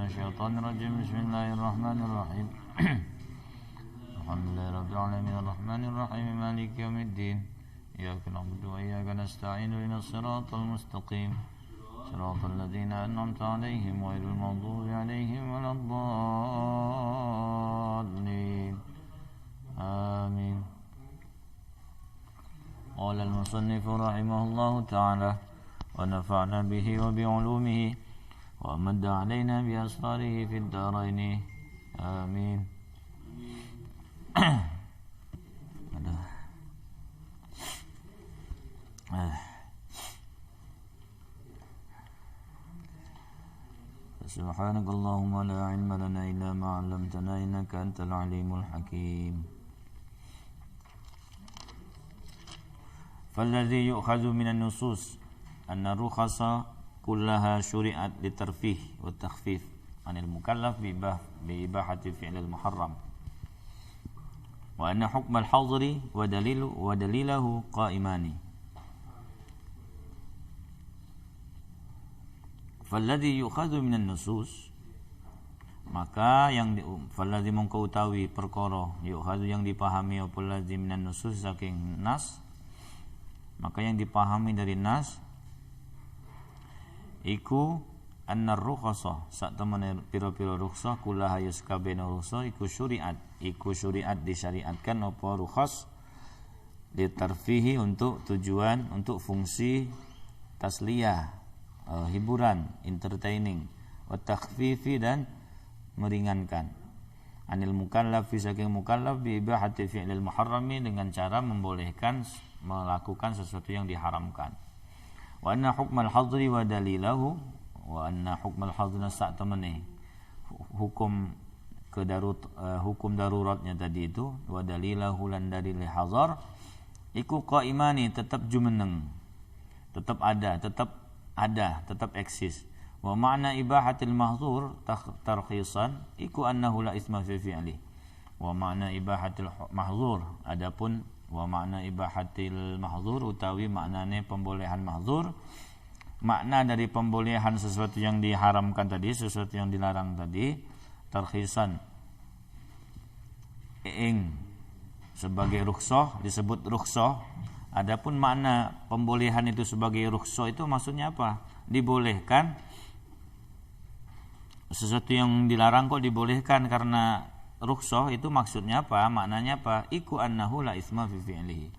الشيطان الرجيم بسم الله الرحمن الرحيم الحمد لله رب العالمين الرحمن الرحيم مالك يوم الدين إياك نعبد وإياك نستعين اهدنا الصراط المستقيم صراط الذين أنعمت عليهم غير المغضوب عليهم ولا الضالين آمين. قال المصنف رحمه الله تعالى ونفعنا به وبعلومه وأمد علينا بأسراره في الدارين آمين. سبحانك اللهم لا علم لنا إلا ما علمتنا إنك أنت العليم الحكيم. فالذي يؤخذ من النصوص أن الرخص كلها شرعت للترفيه والتخفيف عن المكلف بإباحة فعل المحرم وأن حكم الحظر ودليله قائمان. فالذي يؤخذ من النصوص maka yang falladzi mongko utawi perkara yu'khadhu yang dipahami apa ladzi minan nusus saking nas, maka yang dipahami dari nas iku annar rukhsah sak temene pira-pira rukhsah kula hayus kabeh rukhsah iku syariat disyariatkan apa rukhas litarfihi untuk tujuan untuk fungsi tasliyah, hiburan, entertaining, wa takhfifi dan meringankan, anil mukallaf saking mukallaf bi ibahati fi'lil muharrami dengan cara membolehkan melakukan sesuatu yang diharamkan. Wa anna hukmal hadri wa dalilahu wa anna hukmal hadri sa'tamani hukum hukum daruratnya tadi itu wa dalilahu lan dalil hazar iku qaimani tetap jumeneng, tetap eksis. Wa ma'na ibahatil mahzur tarkhisan iku annahu la isma fi fi'li. Wa ma'na ibahatil mahzur adapun wa ma'na ibahatil mahzur utawi maknane pembolehan mahzur, makna dari pembolehan sesuatu yang diharamkan tadi, sesuatu yang dilarang tadi, tarkhisan sebagai rukhsah disebut rukhsah. Adapun makna pembolehan itu sebagai rukhsah itu maksudnya apa? Dibolehkan sesuatu yang dilarang kok dibolehkan karena rukhsah itu maksudnya apa? Maknanya apa? Iku annahu la isma fi fi'lihi.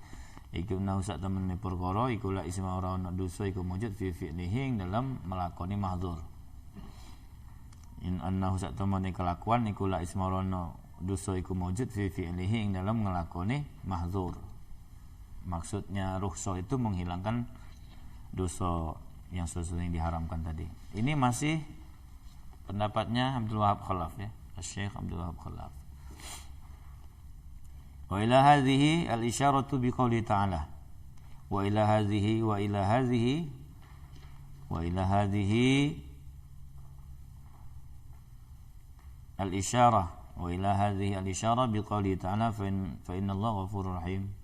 Iku annahu sak temene perkara iku la isma ora ana dosa iku mujud fi fi'lihi dalam melakoni mahdzur. In annahu sak temene kelakuan iku la isma ora ana dosa iku mujud fi fi'lihi dalam ngelakoni mahdzur. Maksudnya rukhsah itu menghilangkan dosa yang sesuatu yang diharamkan tadi. Ini masih pendapatnya Abdul Wahab Khalaf ya, Syekh Abdul Wahab Khalaf. Wa ila hadhihi al-isyaratu biqouli ta'ala. Wa ila hadhihi al-isyarah wa ila hadhihi al-isyarah biqouli ta'ala fa inna Allah ghafurur rahim.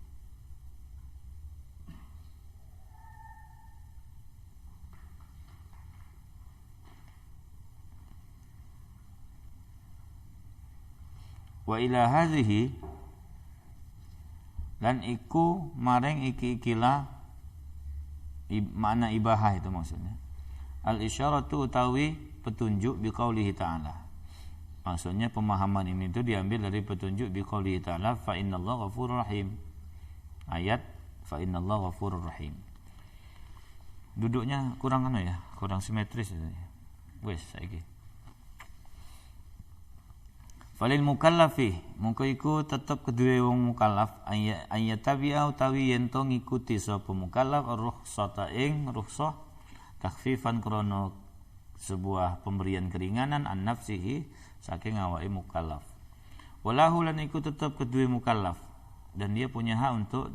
Wa ila hadhihi lan iku maring iki-ikilah makna ibahah itu maksudnya. Al isyaratu utawi petunjuk biqaulihi ta'ala. Maksudnya pemahaman ini itu diambil dari petunjuk biqaulihi ta'ala fa innallaha ghafurur rahim. Ayat fa innallaha ghafurur rahim. Duduknya kurang kurang simetris itu. Wes saiki. Falil mukallafi mongko iku tetep kedue wong mukallaf ayatabi'a utawi yen to ngikuti sapa mukallaf rukhsata ing rukhsah takhfifan krana sebuah pemberian keringanan an nafsihi saking awake mukallaf. Walahu lan iku tetep kedue mukallaf dan dia punya hak untuk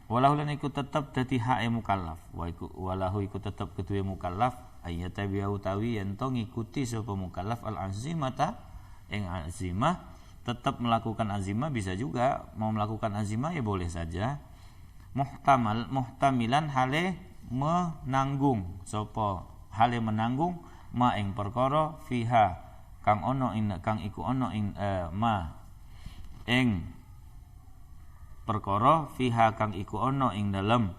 walahu lan iku tetep dadi hak mukallaf. Walahu iku tetep kedue mukallaf ayatabi'a utawi yen to ngikuti sapa mukallaf al azimata yang azimah, tetap melakukan azimah bisa juga, mau melakukan azimah ya boleh saja. Muhtamilan hale menanggung sapa hale menanggung ma ing perkara fiha kang ono ing kang iku ono ing ma ing perkara fiha kang iku ono ing dalem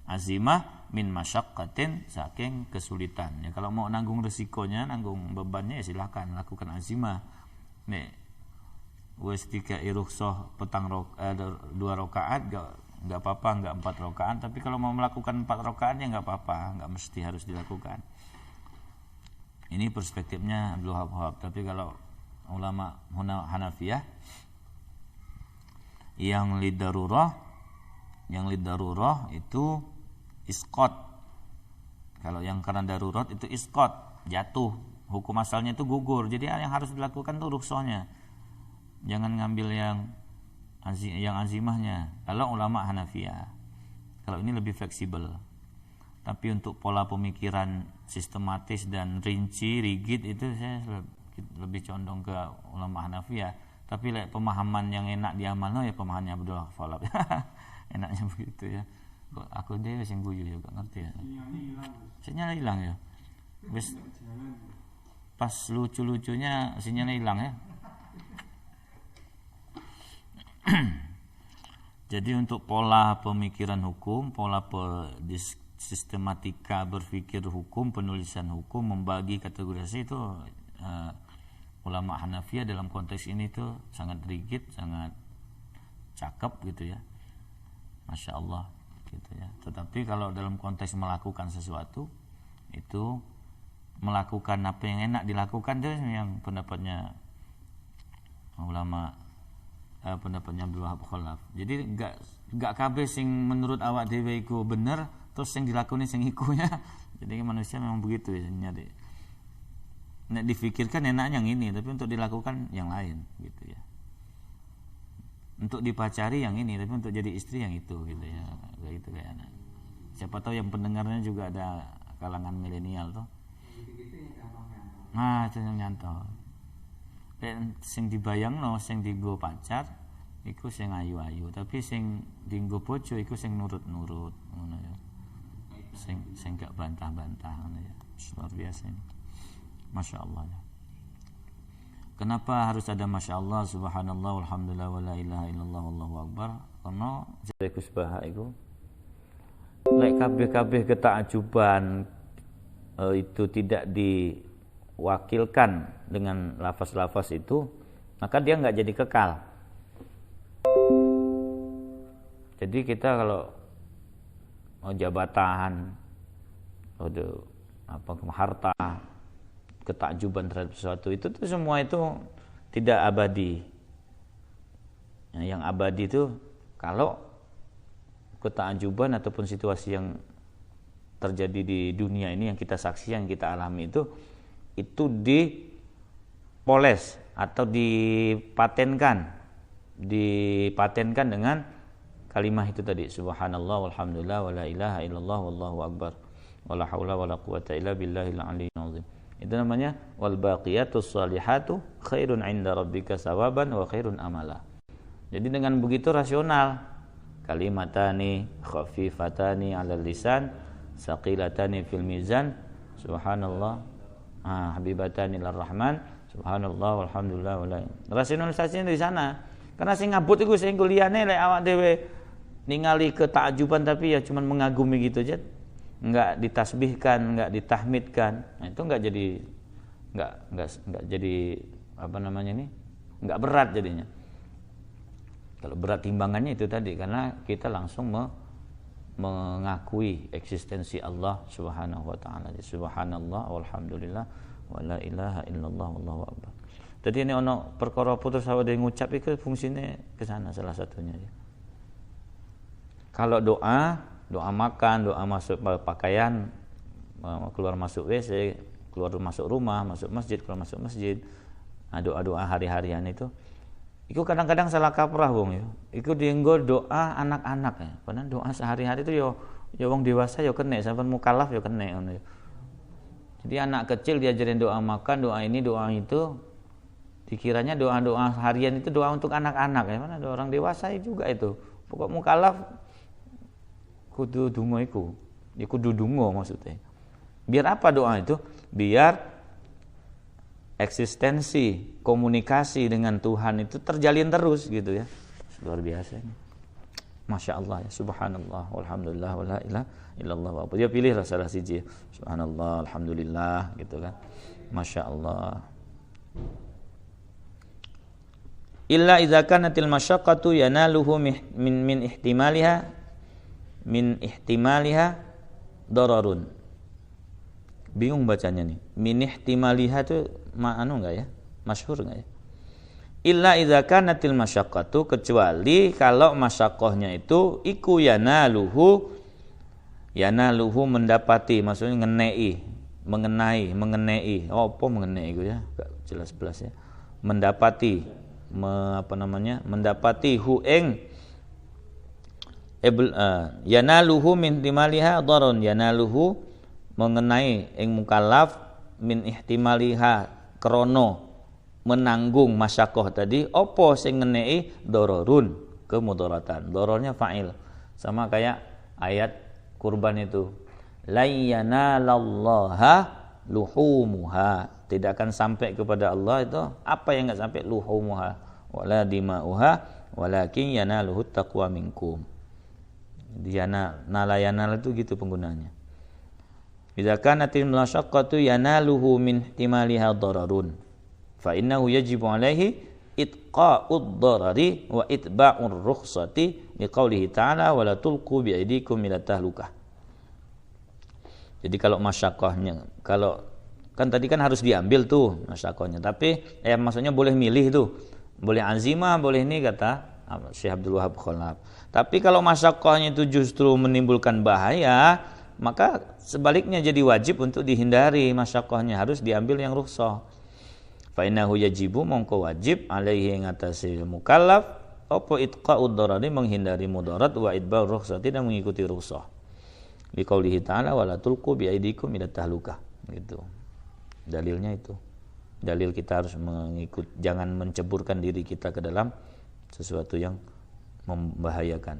azimah min masyaqqatin saking kesulitan. Ya kalau mau nanggung resikonya, nanggung bebannya ya silakan lakukan azimah. Nek wis dikai rukhsah petang 2 rakaat enggak apa-apa, enggak 4 rakaat, tapi kalau mau melakukan 4 rakaat ya enggak apa-apa, enggak mesti harus dilakukan. Ini perspektifnya Abdul Wahab. Tapi kalau ulama Hanafiyah yang lidarurah itu isqat. Kalau yang karena darurat itu isqat, jatuh. Hukum asalnya itu gugur. Jadi yang harus dilakukan tuh rukhsahnya. Jangan ngambil yang azimahnya. Kalau ulama Hanafiyah. Kalau ini lebih fleksibel. Tapi untuk pola pemikiran sistematis dan rinci, rigid itu saya lebih condong ke ulama Hanafiyah. Tapi pemahaman yang enak diamalno ya pemahamannya Abdul Wahab. Enaknya begitu ya. Aku dhewe sing guyu juga ngerti ya. Sinyal hilang ya. Wis pas lucu-lucunya sinyalnya hilang ya. Jadi untuk pola pemikiran hukum, pola sistematika berpikir hukum, penulisan hukum, membagi kategorisasi itu ulama Hanafiyah dalam konteks ini tuh sangat rigid, sangat cakep gitu ya. Masya Allah gitu ya. Tetapi kalau dalam konteks melakukan sesuatu itu melakukan apa yang enak dilakukan tuh yang pendapatnya ulama pendapatnya Abdul Wahab Khalaf. Jadi enggak kabeh sing menurut awak dhewe iku bener terus sing dilakoni sing iku ya. Jadi manusia memang begitu ya nyari. Nek difikirkan enaknya yang ini, tapi untuk dilakukan yang lain gitu ya. Untuk dipacari yang ini, tapi untuk jadi istri yang itu gitu ya. Kayak gitu kayaknya. Siapa tahu yang pendengarnya juga ada kalangan milenial tuh. Nah, itu yang nyantol. Sing dibayangno sing dienggo pacar iku sing ayu-ayu, tapi sing dienggo bojo iku sing nurut-nurut ngono ya. Sing gak bantah-bantah ngono ya. Luar biasa ini. Masya Allah ya. Kenapa harus ada Masya Allah, Subhanallah, Alhamdulillah, wa la ilaha illallah, Allahu Akbar? Karena jadi kusbah itu lek kabeh-kabeh ketakjuban itu tidak diwakilkan dengan lafaz-lafaz itu, maka dia nggak jadi kekal. Jadi kita kalau mau jabatan, harta, ketakjuban terhadap sesuatu itu tuh semua itu tidak abadi. Yang abadi itu kalau ketakjuban ataupun situasi yang terjadi di dunia ini yang kita saksi, yang kita alami itu dipoles atau dipatenkan dengan kalimat itu tadi, Subhanallah, walhamdulillah, wa la ilaha illallah, wallahu akbar, wala haula wala quwata illa billahil aliyyil azim. Itu namanya wal baqiyatus shalihatu khairun 'inda rabbika sawaban wa khairun amala. Jadi dengan begitu rasional, kalimatani khafifatani 'alal lisan saqilatani fil mizan, subhanallah, habibatani lirrahman, subhanallah walhamdulillah wala. Rasionalisasinya di sana. Karena sing ngabut iku sing liyane lek awak dhewe ningali ketakjuban tapi ya cuman mengagumi gitu aja. Enggak ditasbihkan, enggak ditahmidkan. Nah, itu enggak jadi apa namanya ini? Enggak berat jadinya. Kalau berat timbangannya itu tadi karena kita langsung mengakui eksistensi Allah Subhanahu wa taala. Subhanallah walhamdulillah wala ilaha illallah wallahu akbar. Jadi ini ono perkara putus awake ngucap itu fungsinya ke sana salah satunya ya. Kalau doa makan, doa masuk pakaian, keluar masuk WC, keluar masuk rumah, masuk masjid, keluar masuk masjid. Nah, doa-doa hari-harian itu kadang-kadang salah kaprah wong ya. Iku dienggo doa anak-anak ya. Padahal doa sehari-hari itu ya wong dewasa ya kena, sampean mukallaf ya kena ngono ya. Jadi anak kecil diajarin doa makan, doa ini, doa itu. Dikiranya doa-doa harian itu doa untuk anak-anak ya. Mana ada orang dewasa juga itu. Pokok mukallaf kudu donga iku. Ya kudu donga maksudnya. Biar apa doa itu? Biar eksistensi komunikasi dengan Tuhan itu terjalin terus gitu ya. Luar biasa ini. Masya Allah ya, subhanallah, walhamdulillah, wala ilaha illallah. Dia pilihlah salah siji, subhanallah, alhamdulillah, gitu kan. Masya Allah. Illa idza kanatil masyaqqatu yanaluhu min ihtimaliha dararun. Bingung bacanya nih. Min ihtimaliha itu enggak ya? Masyhur enggak ya? Illa idza kanatil masyaqqatu, kecuali kalau masyaqqahnya itu iku yanaluhu mendapati, maksudnya mengenai. Apa mengenai itu ya? Enggak jelas-jelas ya. Mendapati mendapati hu ing yanaluhu min ihtimaliha darun, yanaluhu mengenai ing mukallaf min ihtimaliha krono menanggung masyakoh tadi, opo sing ngenei dororun, kemudaratan. Dorornya fa'il, sama kayak ayat kurban itu, la yanalallaha luhumuha, tidak akan sampai kepada Allah itu apa yang enggak sampai, luhumuha wala dima'uha walakin yanaluhu taqwa minkum. Nalayanal itu gitu penggunanya. Idza kanatil masyaqqatu yanaluhu min ihtimaliha dararun fa innahu yajibu alaihi itqa'ud darari wa itba'ur rukhsati liqaulihi ta'ala wala tulqu bi aydikum ila tahlukah. Jadi kalau masyaqqahnya, kalau kan tadi kan harus diambil tuh masyaqqahnya, tapi maksudnya boleh milih tuh, boleh azimah, boleh ini kata Syekh Abdul Wahab Khalaf. Tapi kalau masyaqqahnya itu justru menimbulkan bahaya, maka sebaliknya jadi wajib untuk dihindari masyaqqahnya, harus diambil yang rukhsah. Fa innahu yajibu, mongko wajib alaihi ing atase mukallaf apa itqa'ud darari, menghindari mudarat, wa idbar rukhsati, dan mengikuti rukhsah. Li qaulihi ta'ala wala tulqu bi aydikum ila tahlukah, gitu. Dalilnya itu. Dalil kita harus mengikut, jangan menceburkan diri kita ke dalam sesuatu yang membahayakan.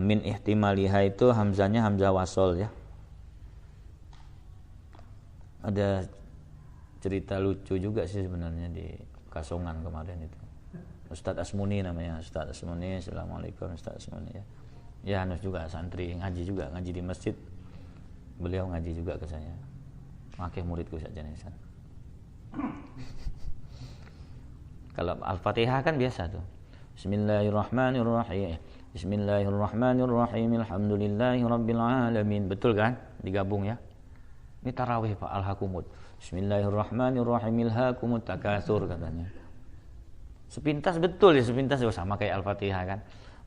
Min ihtimaliha itu hamzanya hamzah wasol ya. Ada cerita lucu juga sih sebenarnya di Kasongan kemarin itu. Ustadz Asmuni namanya, Ustadz Asmuni. Assalamualaikum Ustadz Asmuni ya. Ya Hanus juga santri, ngaji juga, ngaji di masjid. Beliau ngaji juga ke saya. Makanya muridku saja nih. Kalau Al-Fatihah kan biasa tuh. Bismillahirrahmanirrahim. Bismillahirrahmanirrahim. Alhamdulillahirabbil alamin. Betul kan? Digabung ya. Ini tarawih Pak, alhaqumut. Bismillahirrahmanirrahim. Ilhaqumut takatsur katanya. Sepintas betul ya, sepintas sama kayak Al-Fatihah kan.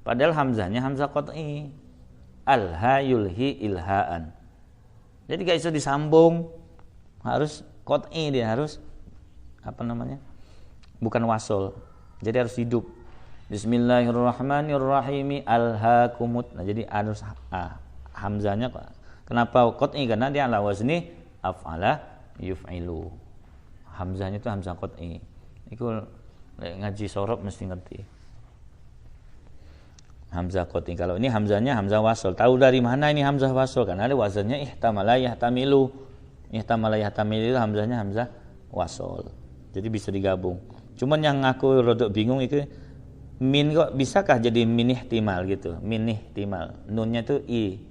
Padahal hamzahnya hamzah qat'i. Alha yulhi ilhaan. Jadi gak bisa disambung. Harus qat'i, dia harus bukan wasol. Jadi harus hidup. Bismillahirrahmanirrahim. Alhaqumut. Nah, jadi harus hamzahnya kenapa qat'i? Karena dia ala wazni af'ala yuf'ilu. Hamzahnya itu hamzah qat'i. Iku ngaji sorob mesti ngerti. Hamzah qat'i. Kalau ini hamzahnya hamzah wasol. Tahu dari mana ini hamzah wasol? Karena ada wazannya ihtamala yahtamilu. Ihtamala yahtamilu itu hamzahnya hamzah wasol. Jadi bisa digabung. Cuman yang aku rodok bingung itu min kok bisakah jadi min ihtimal gitu. Min ihtimal. Nunnya itu i.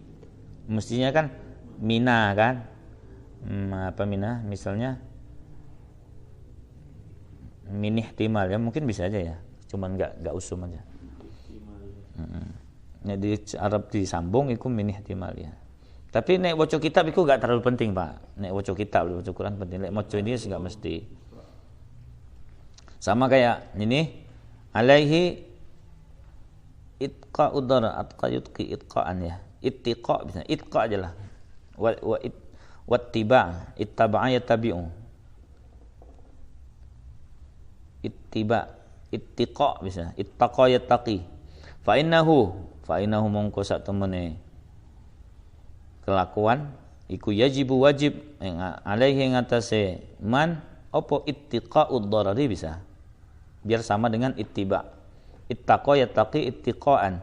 Mestinya kan mina kan. Mina? Misalnya min ihtimal ya, mungkin bisa aja ya. Cuman enggak usum aja. Jadi Arab disambung itu min ihtimal ya. Tapi nek waca kitab itu enggak terlalu penting, Pak. Nek waca kitab, waca Quran penting. Nek waca ini enggak mesti. Sama kayak ini alaihi itqa'ud darar, atqa yutqi itqa'an ya. Ittiqa bisa, itqa aja lah. Wattiba, ittaba'a yattabi'u. Ittiqa bisa, ittaqa yattaqi. Fa innahu mongko sak temene kelakuan iku yajibu wajib alaihi ngatasé man opo ittiqa'ud darari bisa. Biar sama dengan ittiba. Ittaqa yattaqi ittiqa'an.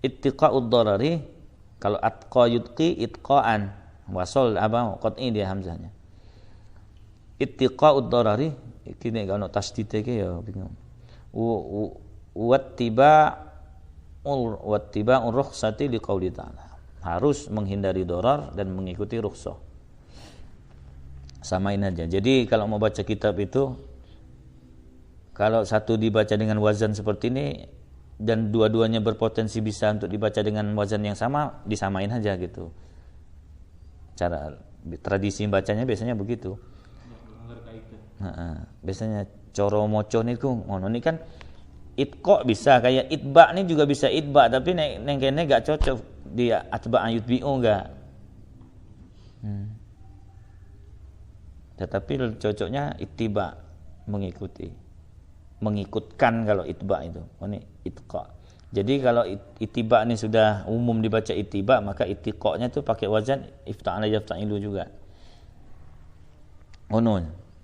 Ittiqa'ud darari kalau atqa yutqi itqa'an. Wasol qat'i dia hamzahnya. ittiqa'ud darari iki nek ono tasdid iki ya bingung. Wattiba'ur rukhsati liqauli ta'ala. Harus menghindari dorar dan mengikuti rukhsah. Samain aja. Jadi kalau mau baca kitab itu, kalau satu dibaca dengan wazan seperti ini dan dua-duanya berpotensi bisa untuk dibaca dengan wazan yang sama, disamain aja gitu. Cara tradisi bacanya biasanya begitu. Biasanya coro moco niku ngono ini kan itqa bisa kayak itba nih juga bisa itba, tapi neng kene gak cocok di atba yutbi'u enggak. Tetapi cocoknya ittiba, mengikuti, mengikutkan kalau itba itu. Ini itqa. Jadi kalau ittiba ini sudah umum dibaca ittiba, maka ittiqanya itu pakai wazan ifta'ala yafta'ilu juga.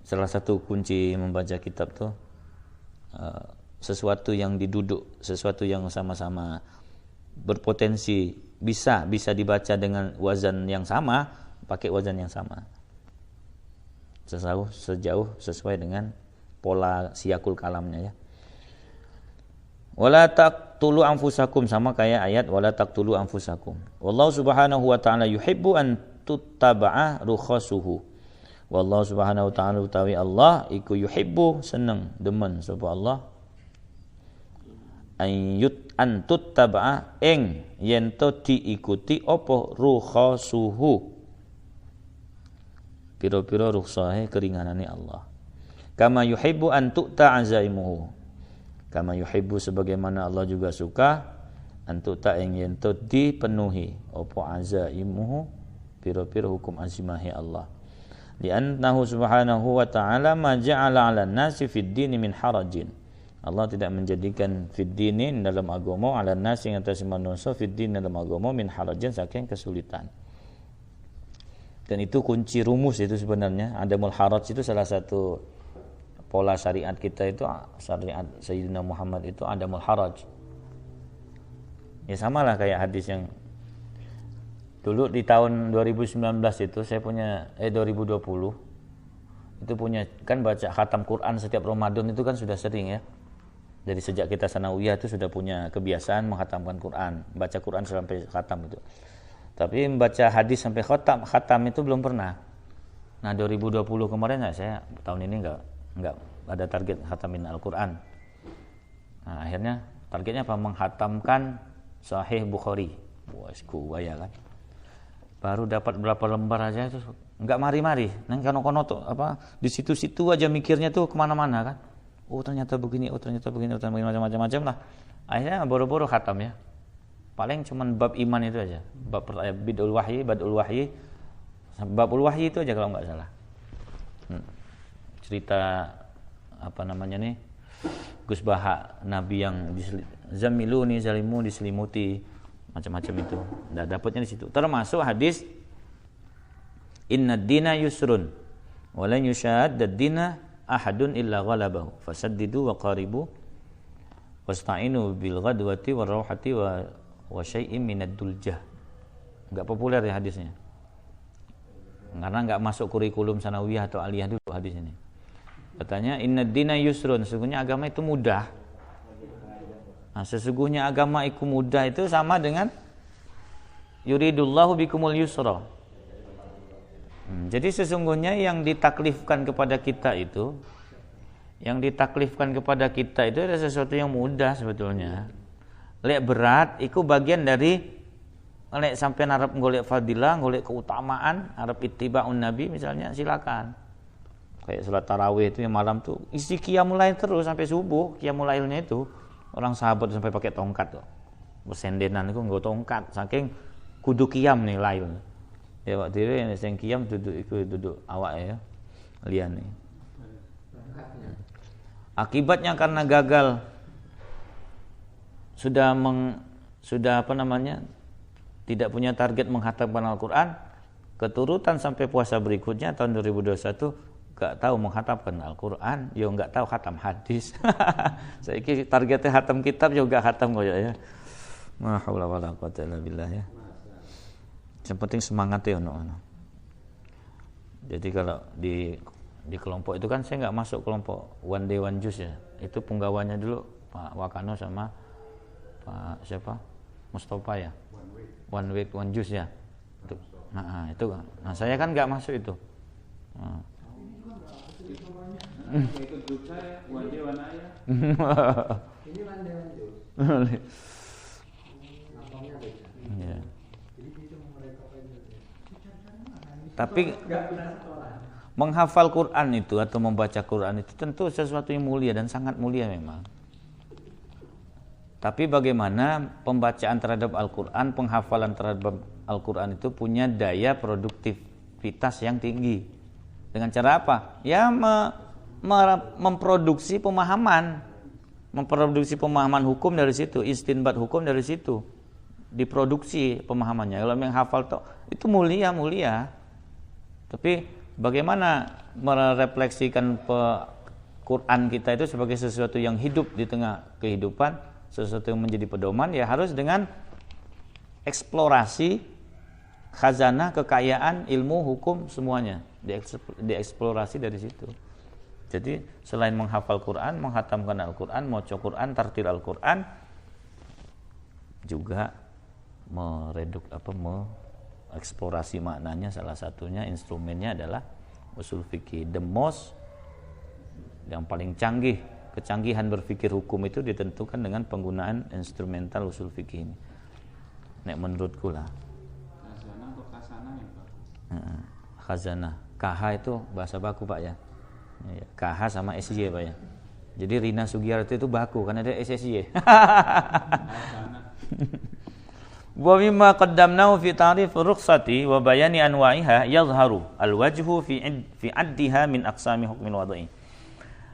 Salah satu kunci membaca kitab tuh sesuatu yang diduduk, sesuatu yang sama-sama berpotensi bisa dibaca dengan wazan yang sama, pakai wazan yang sama. Sejauh sesuai dengan pola siyakul kalamnya ya. Wala taqtulu anfusakum, sama kayak ayat wala taqtulu anfusakum. Wallahu subhanahu wa ta'ala yuhibbu an tuttaba'a rukhasuhu. Wallahu subhanahu wa ta'ala utawi Allah iku yuhibbu seneng demen sapa Allah an tuttaba'a ing yen to diikuti apa rukhasuhu. Piro-piro rukhsahe keringanane Allah. Kama yuhibbu an tu'ta azaimuhu. Kama yuhibbu sebagaimana Allah juga suka an tu'ta ing yen to dipenuhi apa azaimuhu, piro-piro hukum azimahi Allah. Li'annahu subhanahu wa ta'ala ma ja'ala 'alan nasi fid dini min harajin. Allah tidak menjadikan fid dini dalam agama 'alan nasi yang atas manusia fid dini dalam agama min harajin saking kesulitan. Dan itu kunci rumus itu sebenarnya. Adamul haraj itu salah satu pola syariat kita itu, syariat Sayyidina Muhammad itu adamul haraj. Ya samalah kayak hadis yang dulu di tahun 2019 itu saya punya 2020 itu punya kan baca khatam Quran setiap Ramadan itu kan sudah sering ya. Dari sejak kita sanawiyah itu sudah punya kebiasaan menghatamkan Quran, baca Quran sampai khatam itu. Tapi membaca hadis sampai khatam itu belum pernah. Nah 2020 kemarin saya tahun ini enggak ada target khatamin Al-Quran. Nah akhirnya targetnya apa? Menghatamkan Sahih Bukhari. Wah kuwaya kan. Baru dapat berapa lembar aja itu enggak mari-mari. Nang kono-kono tuh apa di situ-situ aja mikirnya tuh kemana-mana kan. Oh ternyata begini, macam-macam lah. Akhirnya boro-boro khatam ya. Paling cuman bab iman itu aja, bab badul wahyi, babul wahyi itu aja kalau nggak salah. Cerita apa namanya nih, Gus Baha, Nabi yang zamiluni zalimu diselimuti, macam-macam itu. Nah, dapatnya di situ. Termasuk hadis innad dina yusrun, wa lan yushadda ad-dina ahadun illa ghalabahu, fasaddidu wa qaribu, wasta'inu bil ghadwati war rawhati wa syai'in minad duljah. Enggak populer ya hadisnya. Karena enggak masuk kurikulum sanawiyah atau aliyah dulu hadis ini. Katanya innad dina yusrun, sesungguhnya agama itu mudah. Nah, sesungguhnya agama itu mudah itu sama dengan yuridullahu bikumul yusra. Jadi sesungguhnya yang ditaklifkan kepada kita itu ada sesuatu yang mudah sebetulnya. Lek berat itu bagian dari lek sampai arep golek fadilah, golek keutamaan, arep ittiba'un nabi misalnya silakan. Kayak salat tarawih itu yang malam tuh isi qiyamul lail terus sampai subuh. Qiyamul lailnya itu orang sahabat sampai pakai tongkat tuh. Bersendenan itu nggo tongkat saking kudu qiyam nih lail. Ya waktu itu yang sing qiyam duduk awak ya. Liyane. Akibatnya karena gagal sudah tidak punya target menghatamkan Al-Quran, keturutan sampai puasa berikutnya tahun 2021 gak tahu menghatamkan Al-Quran, ya gak tahu khatam hadis. Saya kira targetnya khatam kitab juga khatam kok ya. Ma haula wala quwwata illa billah ya. Yang penting semangat ya ono. Jadi kalau di Di kelompok itu kan saya nggak masuk kelompok One Day One Juice ya. Itu penggawanya dulu Pak Wakano sama Pak siapa? Mustafa ya. One Week One Juice ya. Itu. Itu. Nah, saya kan nggak masuk itu. Nah. Ikut grup saya One Day One Ayah. Ini One Day One Juice. Nampaknya beda. Iya. Jadi bisa mereka Tapi menghafal Quran itu atau membaca Quran itu tentu sesuatu yang mulia dan sangat mulia memang. Tapi bagaimana pembacaan terhadap Al-Quran, penghafalan terhadap Al-Quran itu punya daya produktivitas yang tinggi. Dengan cara apa? Ya memproduksi pemahaman. Memproduksi pemahaman hukum dari situ, istinbat hukum dari situ. Diproduksi pemahamannya. Kalau menghafal itu mulia. Tapi bagaimana merefleksikan Quran kita itu sebagai sesuatu yang hidup di tengah kehidupan, sesuatu yang menjadi pedoman, ya harus dengan eksplorasi khazanah, kekayaan, ilmu, hukum semuanya dieksplorasi dari situ. Jadi selain menghafal Quran, menghatamkan Al-Quran, maca Quran, tartil Al-Quran, juga mengeksplorasi maknanya. Salah satunya instrumennya adalah usul fikih. The most yang paling canggih, kecanggihan berpikir hukum itu ditentukan dengan penggunaan instrumental usul fikih ini. Nek menurutku lah. Khazanah atau khazanah yang baku? Khazanah. KH itu bahasa baku Pak ya. KH sama SY Pak ya. Jadi Rina Sugiarto itu baku karena ada SSY. Wa mimma qaddamnahu fi ta'rif rukhsati wa bayani anwa'iha yadhharu al-wajhu fi addiha min aqsami hukmil wad'i.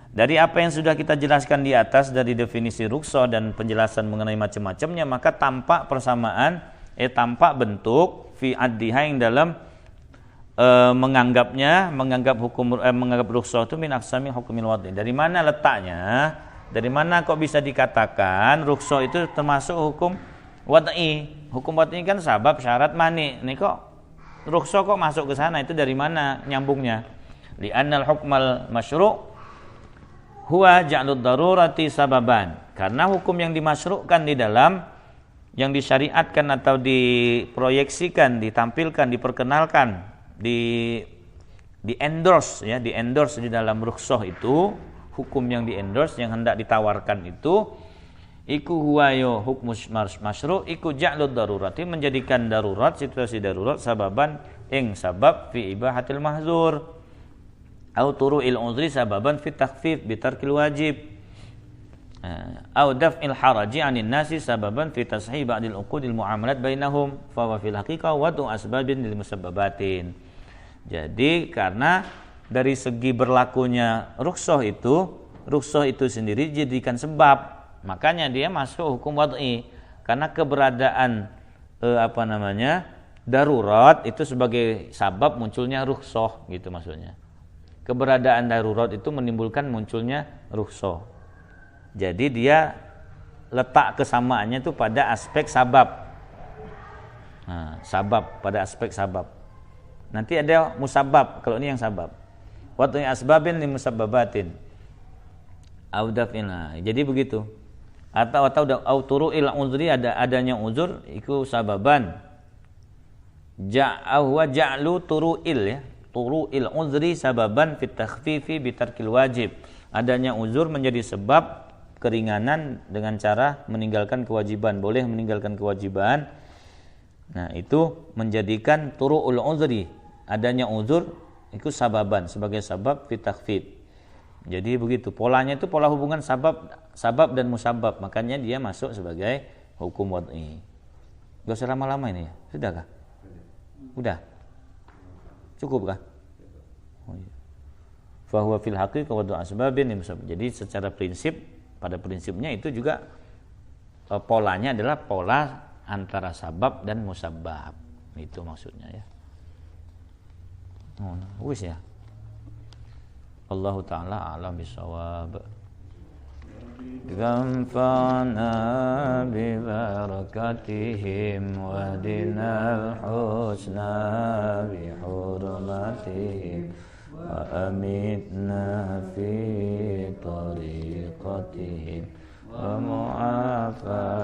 Dari apa yang sudah kita jelaskan di atas dari definisi rukhsah dan penjelasan mengenai macam-macamnya, maka tampak persamaan tampak bentuk fi addiha yang dalam menganggap rukhsah itu min aqsami hukmil wad'i. Dari mana letaknya? Dari mana kok bisa dikatakan rukhsah itu termasuk hukum wad'i? Hukum wad'i kan sabab, syarat, mani. Ini kok rukhsah kok masuk ke sana? Itu dari mana nyambungnya? Li'annal hukmal masyru' huwa ja'lud darurati sababan. Karena hukum yang dimasyru'kan di dalam, yang disyariatkan atau diproyeksikan, ditampilkan, diperkenalkan, di endorse ya, di endorse di dalam rukhsah itu, hukum yang di endorse, yang hendak ditawarkan itu, iku huwa yo hukmus masyru' iku ja'lud darurati, menjadikan darurat, situasi darurat, sababan ing sabab fi ibahatil mahzur au turu'il uzri sababan fi takhfif bi tarkil wajib au daf'il haraji 'anil nasi sababan fi tashih ba'dil uqudil muamalat bainahum fa wa fil haqiqah wadu asbabin lil musabbabatin. Jadi karena dari segi berlakunya rukhsah itu sendiri dijadikan sebab, makanya dia masuk hukum wad'i. Karena keberadaan darurat itu sebagai sabab munculnya rukhsah, gitu maksudnya. Keberadaan darurat itu menimbulkan munculnya rukhsah. Jadi dia letak kesamaannya itu pada aspek sabab. Nah, sabab pada aspek sabab. Nanti ada musabab, kalau ini yang sabab. Wad'i asbabin li musabbabatin. Audafina. Jadi begitu. Atau turu'il uzri, adanya uzur iku sababan. Ja'lu turu'il ya. Turu'il uzri sababan fit takhfifi bi tarkil wajib. Adanya uzur menjadi sebab keringanan dengan cara meninggalkan kewajiban, boleh meninggalkan kewajiban. Nah, itu menjadikan turu'ul uzri, adanya uzur itu sababan, sebagai sabab fit takhfif. Jadi begitu polanya, itu pola hubungan sabab dan musabab, makanya dia masuk sebagai hukum wad'i. Gak usah lama-lama ini ya. Sudah kah? Udah. Cukup kah? Oh, iya. Fahuwa fil haqiqah wa asbabin. Jadi secara prinsip, pada prinsipnya itu juga polanya adalah pola antara sabab dan musabab. Itu maksudnya ya. Oh, wis ya. Allahu ta'ala a'lam bisawab. Gamfana bi barakatihim wa dinal husna bi hurmatihim وأمتنا في طريقتهم ومعافاة